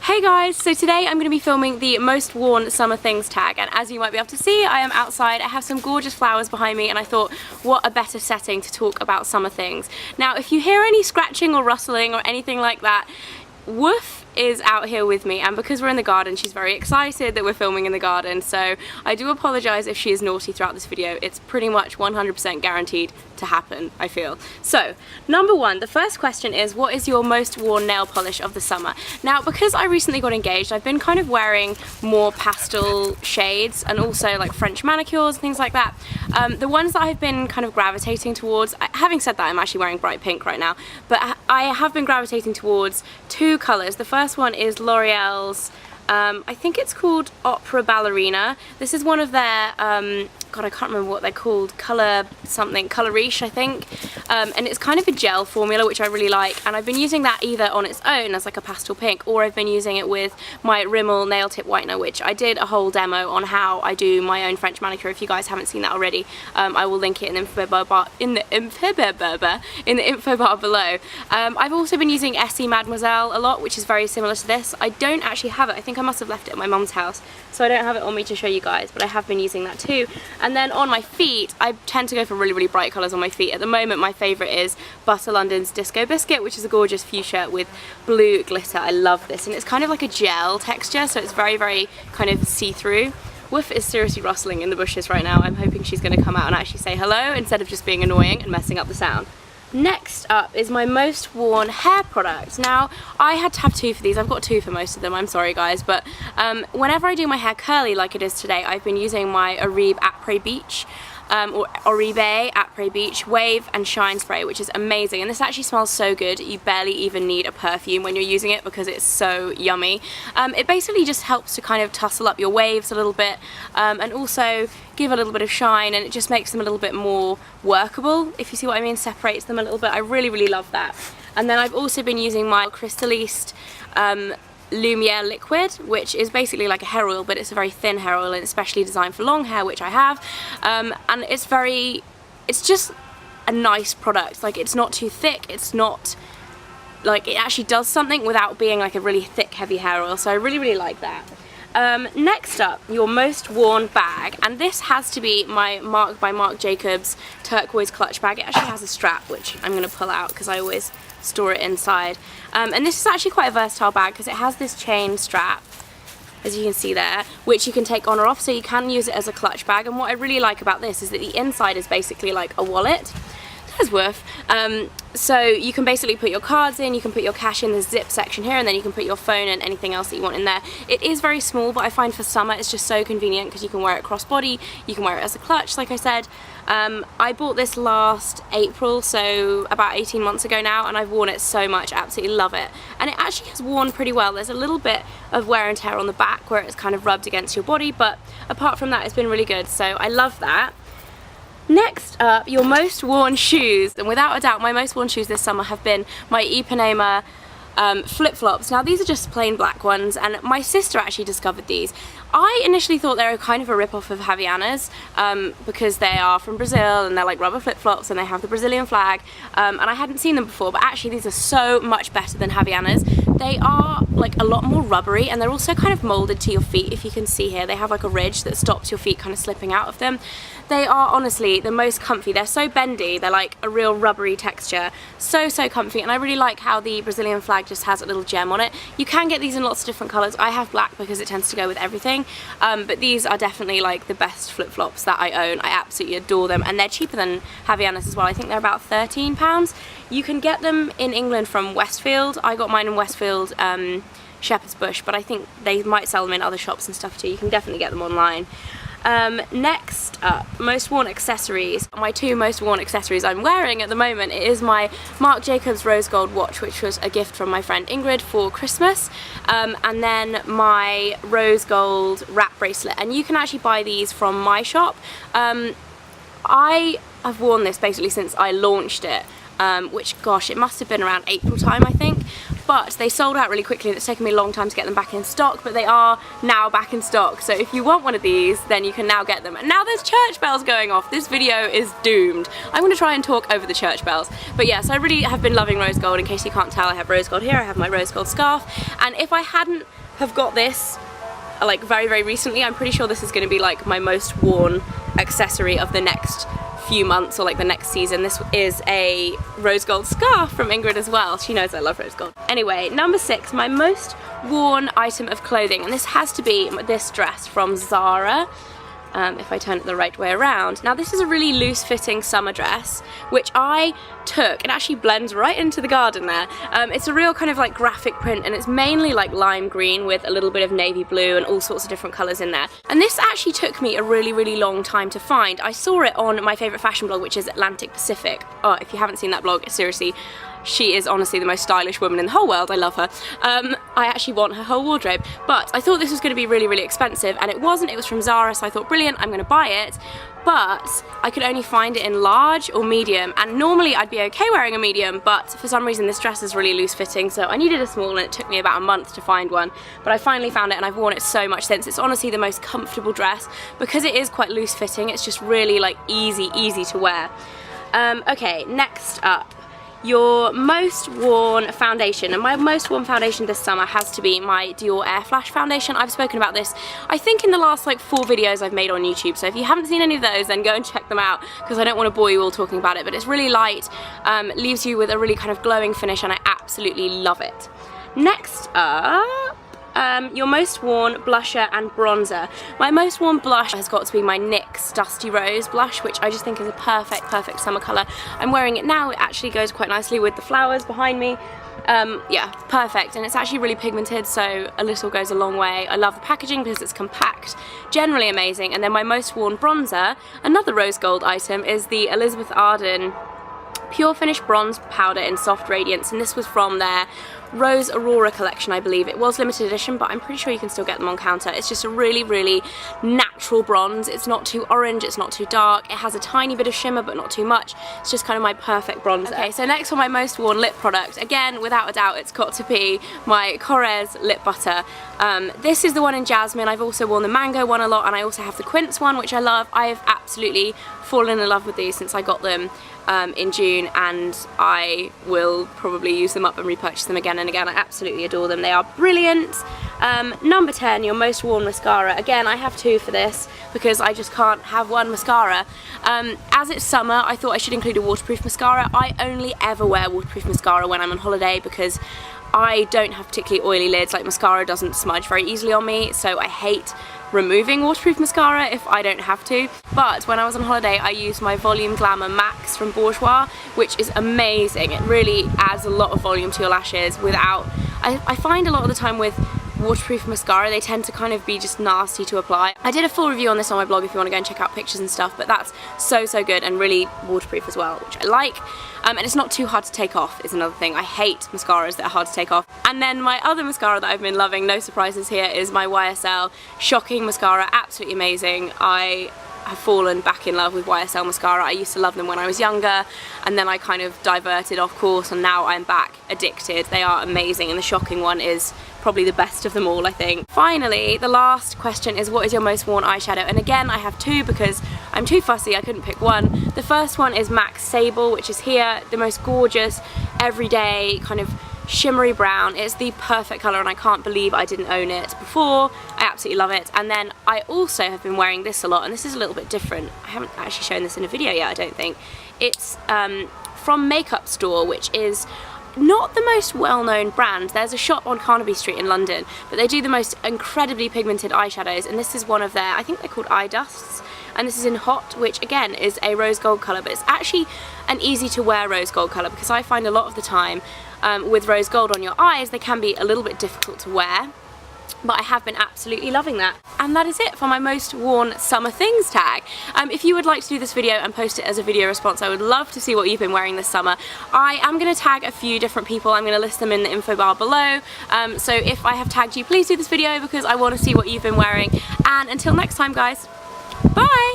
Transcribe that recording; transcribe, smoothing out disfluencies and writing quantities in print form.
Hey guys, so today I'm going to be filming the most worn summer things tag, and as you might be able to see, I am outside. I have some gorgeous flowers behind me and I thought what a better setting to talk about summer things. Now if you hear any scratching or rustling or anything like that, Woof is out here with me, and because we're in the garden she's very excited that we're filming in the garden, so I do apologise if she is naughty throughout this video. It's pretty much 100% guaranteed to happen, I feel. So number one, the first question is, what is your most worn nail polish of the summer? Now because I recently got engaged, I've been kind of wearing more pastel shades and also like French manicures and things like that. The ones that I've been kind of gravitating towards, having said that I'm actually wearing bright pink right now, but I have been gravitating towards two colours. The first one is L'Oreal's, I think it's called Opera Ballerina. This is one of their, God, I can't remember what they're called, Colour something, Colour Riche I think, and it's kind of a gel formula which I really like, and I've been using that either on its own as like a pastel pink, or I've been using it with my Rimmel nail tip whitener, which I did a whole demo on how I do my own French manicure. If you guys haven't seen that already, I will link it in the info bar, below. I've also been using Essie Mademoiselle a lot, which is very similar to this. I don't actually have it, I think I must have left it at my mum's house, so I don't have it on me to show you guys, but I have been using that too. And then on my feet, I tend to go for really bright colours on my feet. At the moment my favourite is Butter London's Disco Biscuit, which is a gorgeous fuchsia with blue glitter. I love this, and it's kind of like a gel texture, so it's very kind of see-through. Woof is seriously rustling in the bushes right now. I'm hoping she's going to come out and actually say hello instead of just being annoying and messing up the sound. Next up is my most worn hair product. Now I had to have two for these. I've got two for most of them, I'm sorry guys, but whenever I do my hair curly like it is today, I've been using my Oribe Après Beach or Oribe Après Beach Wave and Shine Spray, which is amazing, and this actually smells so good you barely even need a perfume when you're using it because it's so yummy. It basically just helps to kind of tussle up your waves a little bit, and also give a little bit of shine, and it just makes them a little bit more workable, if you see what I mean, separates them a little bit. I really love that. And then I've also been using my Crystaliste Lumiere liquid, which is basically like a hair oil, but it's a very thin hair oil and it's specially designed for long hair, which I have, and it's just a nice product. Like, it's not too thick, it's not like, it actually does something without being like a really thick heavy hair oil, so I really like that. Next up, your most worn bag, and this has to be my Marc by Marc Jacobs turquoise clutch bag. It actually has a strap which I'm going to pull out because I always store it inside, and this is actually quite a versatile bag because it has this chain strap, as you can see there, which you can take on or off, so you can use it as a clutch bag. And what I really like about this is that the inside is basically like a wallet. There's Woof. So you can basically put your cards in, you can put your cash in the zip section here, and then you can put your phone and anything else that you want in there. It is very small, but I find for summer it's just so convenient because you can wear it crossbody, you can wear it as a clutch, like I said. I bought this last April, so about 18 months ago now, and I've worn it so much, absolutely love it. And it actually has worn pretty well. There's a little bit of wear and tear on the back where it's kind of rubbed against your body, but apart from that it's been really good, so I love that. Next up, your most worn shoes, and without a doubt my most worn shoes this summer have been my Ipanema flip-flops. Now these are just plain black ones, and my sister actually discovered these. I initially thought they were kind of a rip-off of Havaianas, because they are from Brazil and they're like rubber flip-flops and they have the Brazilian flag, and I hadn't seen them before, but actually these are so much better than Havaianas. They are like a lot more rubbery, and they're also kind of molded to your feet. If you can see here, they have like a ridge that stops your feet kind of slipping out of them. They are honestly the most comfy. They're so bendy, they're like a real rubbery texture, so comfy, and I really like how the Brazilian flag just has a little gem on it. You can get these in lots of different colours. I have black because it tends to go with everything, but these are definitely like the best flip-flops that I own. I absolutely adore them, and they're cheaper than Havaianas as well. I think they're about £13. You can get them in England from Westfield. I got mine in Westfield, Shepherd's Bush, but I think they might sell them in other shops and stuff too. You can definitely get them online. Next up, most worn accessories. My two most worn accessories I'm wearing at the moment is my Marc Jacobs rose gold watch, which was a gift from my friend Ingrid for Christmas, and then my rose gold wrap bracelet, and you can actually buy these from my shop. I have worn this basically since I launched it, which, gosh, it must have been around April time I think, but they sold out really quickly and it's taken me a long time to get them back in stock, but they are now back in stock, so if you want one of these then you can now get them. And now there's church bells going off. This video is doomed. I'm going to try and talk over the church bells, but yes, I really have been loving rose gold. In case you can't tell, I have rose gold here, I have my rose gold scarf, and if I hadn't have got this like very recently. I'm pretty sure this is going to be like my most worn accessory of the next few months or like the next season. This is a rose gold scarf from Ingrid as well. She knows I love rose gold. Anyway, number 6, my most worn item of clothing, and this has to be this dress from Zara. If I turn it the right way around. Now this is a really loose fitting summer dress which I took. It actually blends right into the garden there. It's a real kind of like graphic print, and it's mainly like lime green with a little bit of navy blue and all sorts of different colours in there. And this actually took me a really long time to find. I saw it on my favourite fashion blog, which is Atlantic Pacific. Oh, if you haven't seen that blog, seriously, she is honestly the most stylish woman in the whole world. I love her. I actually want her whole wardrobe, but I thought this was going to be really expensive, and it wasn't. It was from Zara, so I thought, brilliant, I'm going to buy it. But I could only find it in large or medium, and normally I'd be okay wearing a medium, but for some reason this dress is really loose fitting, so I needed a small, and it took me about a month to find one. But I finally found it, and I've worn it so much since. It's honestly the most comfortable dress because it is quite loose fitting. It's just really like easy to wear. Okay, next up, your most worn foundation. And my most worn foundation this summer has to be my Dior Air Flash foundation. I've spoken about this I think in the last like 4 videos I've made on YouTube, so if you haven't seen any of those then go and check them out because I don't want to bore you all talking about it. But it's really light, leaves you with a really kind of glowing finish, and I absolutely love it. Next up, your most worn blusher and bronzer. My most worn blush has got to be my NYX Dusty Rose blush, which I just think is a perfect summer colour. I'm wearing it now. It actually goes quite nicely with the flowers behind me. Yeah, perfect, and it's actually really pigmented, so a little goes a long way. I love the packaging because it's compact, generally amazing. And then my most worn bronzer, another rose gold item, is the Elizabeth Arden Pure Finish Bronze Powder in Soft Radiance, and this was from their Rose Aurora collection, I believe. It was limited edition, but I'm pretty sure you can still get them on counter. It's just a really natural bronze. It's not too orange, it's not too dark. It has a tiny bit of shimmer, but not too much. It's just kind of my perfect bronzer. Okay, so next for my most worn lip product. Again, without a doubt, it's got to be my Korres lip butter. This is the one in Jasmine. I've also worn the mango one a lot, and I also have the quince one, which I love. I have absolutely fallen in love with these since I got them in June, and I will probably use them up and repurchase them again and again. I absolutely adore them. They are brilliant. Number 10, your most worn mascara. Again, I have 2 for this because I just can't have one mascara. As it's summer, I thought I should include a waterproof mascara. I only ever wear waterproof mascara when I'm on holiday because I don't have particularly oily lids. Like, mascara doesn't smudge very easily on me, so I hate removing waterproof mascara if I don't have to. But when I was on holiday, I used my Volume Glamour Max from Bourjois, which is amazing. It really adds a lot of volume to your lashes without... I find a lot of the time with waterproof mascara, they tend to kind of be just nasty to apply. I did a full review on this on my blog if you want to go and check out pictures and stuff, but that's so good and really waterproof as well, which I like. And it's not too hard to take off is another thing. I hate mascaras that are hard to take off. And then my other mascara that I've been loving, no surprises here, is my YSL Shocking Mascara. Absolutely amazing. I have fallen back in love with YSL mascara. I used to love them when I was younger, and then I kind of diverted off course, and now I'm back addicted. They are amazing, and the Shocking one is probably the best of them all, I think. Finally, the last question is, what is your most worn eyeshadow? And again, I have 2 because I'm too fussy, I couldn't pick one. The first one is MAC Sable, which is here, the most gorgeous, everyday, kind of shimmery brown. It's the perfect colour, and I can't believe I didn't own it before. I absolutely love it. And then I also have been wearing this a lot, and this is a little bit different. I haven't actually shown this in a video yet, I don't think. It's from Makeup Store, which is not the most well-known brand. There's a shop on Carnaby Street in London, but they do the most incredibly pigmented eyeshadows, and this is one of their, I think they're called eye dusts, and this is in Hot, which again is a rose gold colour, but it's actually an easy to wear rose gold colour, because I find a lot of the time with rose gold on your eyes they can be a little bit difficult to wear. But I have been absolutely loving that. And that is it for my most worn summer things tag. If you would like to do this video and post it as a video response, I would love to see what you've been wearing this summer. I am going to tag a few different people. I'm going to list them in the info bar below. So if I have tagged you, please do this video because I want to see what you've been wearing. And until next time, guys, bye!